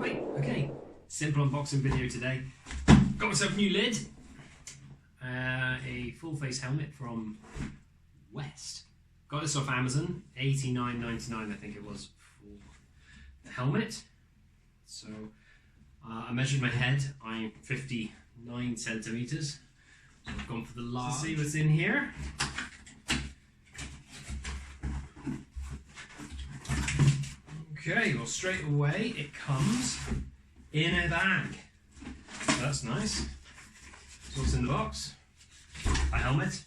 Right, okay, simple unboxing video today. Got myself a new lid, a full face helmet from Westt. Got this off Amazon, $89.99 I think it was for the helmet. So I measured my head, I'm 59 centimeters. So I've gone for the large. See what's in here. Okay, well straight away it comes in a bag. So that's nice. So what's in the box? A helmet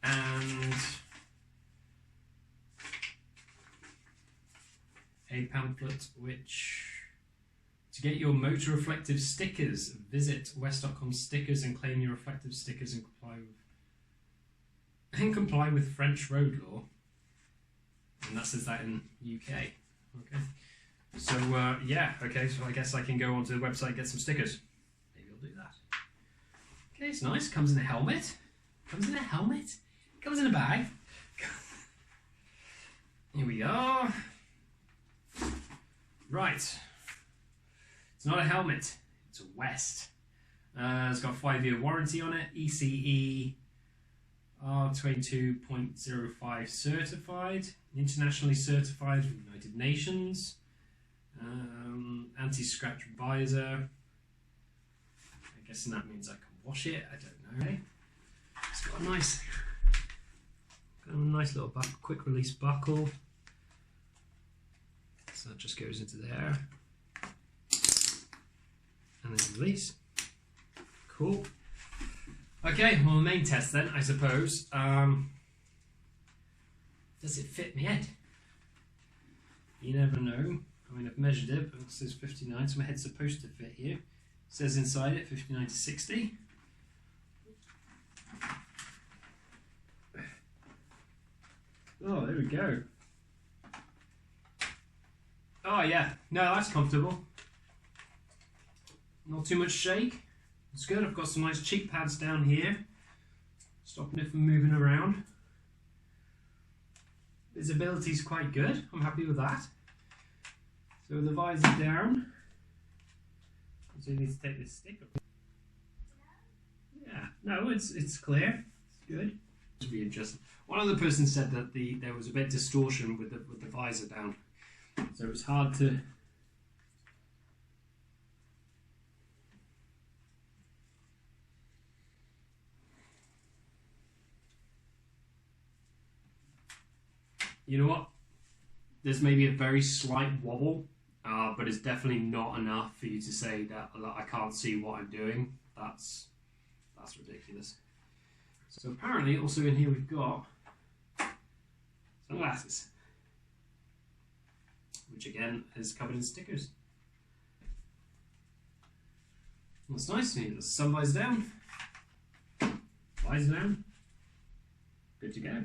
and a pamphlet which, to get your motor reflective stickers, visit westt.com stickers and claim your reflective stickers and comply with French road law. And that says that in UK. Okay, so yeah, okay, so I guess I can go onto the website and get some stickers. Maybe I'll do that. Okay, it's nice. Comes in a helmet. Comes in a helmet. Comes in a bag. Here we are. Right. It's not a helmet. It's a Westt. It's got a 5-year warranty on it. ECE R22.05 certified. Internationally certified from the United Nations. Anti-scratch visor. I guess that means I can wash it. I don't know. It's got a nice little quick release buckle. So that just goes into there. And then release. Cool. Okay, well the main test then, I suppose. Does it fit my head? You never know. I mean, I've measured it, but it says 59, so my head's supposed to fit here. It says inside it 59 to 60. Oh, there we go. Oh yeah, no, that's comfortable. Not too much shake. It's good. I've got some nice cheek pads down here, stopping it from moving around. Visibility is quite good. I'm happy with that. So with the visor down, so you need to take this stick off. Yeah, no, it's clear. It's good. To be adjusted. One other person said that there was a bit of distortion with the visor down, so it was hard to. You know what? There's maybe a very slight wobble, but it's definitely not enough for you to say that I can't see what I'm doing. That's ridiculous. So apparently, also in here we've got sunglasses, which again is covered in stickers. That's nice. The sun visor down, visor down, good to go.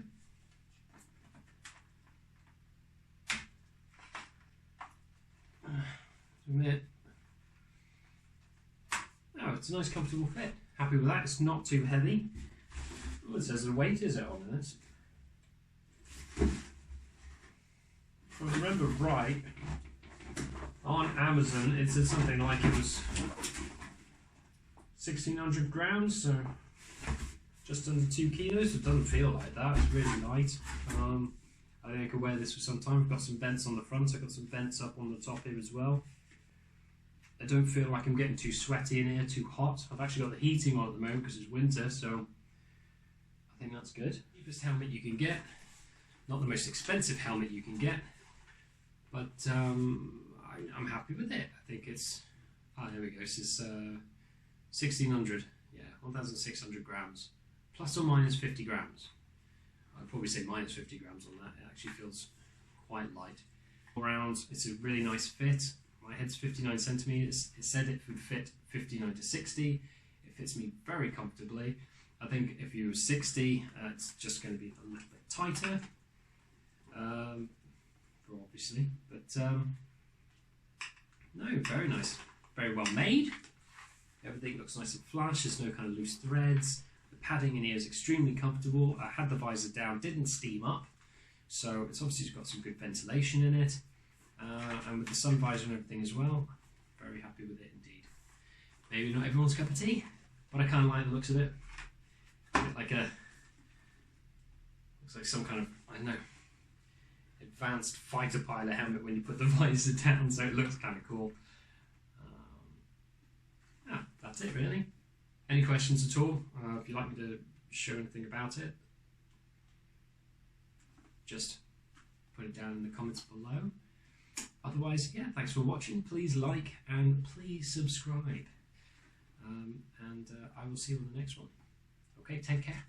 Oh, it's a nice comfortable fit. Happy with that. It's not too heavy. Oh, it says the weight is it on this. If I remember right, on Amazon it said something like it was 1,600 grams, so just under 2 kilos. It doesn't feel like that. It's really light. I think I could wear this for some time. I've got some vents on the front. I've got some vents up on the top here as well. I don't feel like I'm getting too sweaty in here, too hot. I've actually got the heating on at the moment because it's winter, so I think that's good. Cheapest helmet you can get. Not the most expensive helmet you can get, but I'm happy with it. I think it's, there we go, this is 1,600, yeah, 1,600 grams, plus or minus 50 grams. I'd probably say minus 50 grams on that. It actually feels quite light. All around, it's a really nice fit. My head's 59 centimeters. It said it would fit 59 to 60. It fits me very comfortably. I think if you were 60, it's just going to be a little bit tighter, obviously. But no, very nice, very well made. Everything looks nice and flush. There's no kind of loose threads. The padding in here is extremely comfortable. I had the visor down, didn't steam up, so it's obviously got some good ventilation in it. And with the sun visor and everything as well, Very happy with it indeed. Maybe not everyone's cup of tea, but I kind of like the looks of it. A bit like looks like some kind of, I don't know, advanced fighter pilot helmet when you put the visor down, so it looks kind of cool. That's it really. Any questions at all? If you'd like me to show anything about it, just put it down in the comments below. Otherwise, yeah, thanks for watching. Please like and please subscribe. And I will see you on the next one. Okay, take care.